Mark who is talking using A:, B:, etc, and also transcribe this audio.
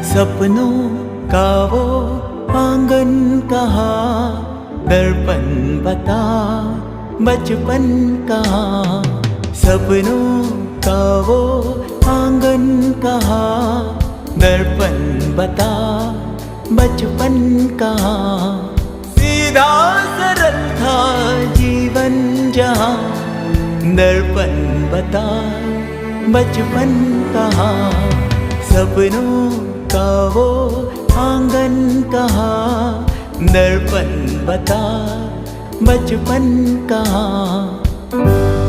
A: सपनों का वो आंगन कहाँ, दर्पण बता बचपन कहाँ। सपनों का वो आंगन कहाँ, दर्पण बता बचपन कहाँ। सीधा सरल था जीवन जहाँ, दर्पण बता बचपन कहाँ। सपनों का वो आंगन कहाँ, दर्पण बता बचपन कहाँ।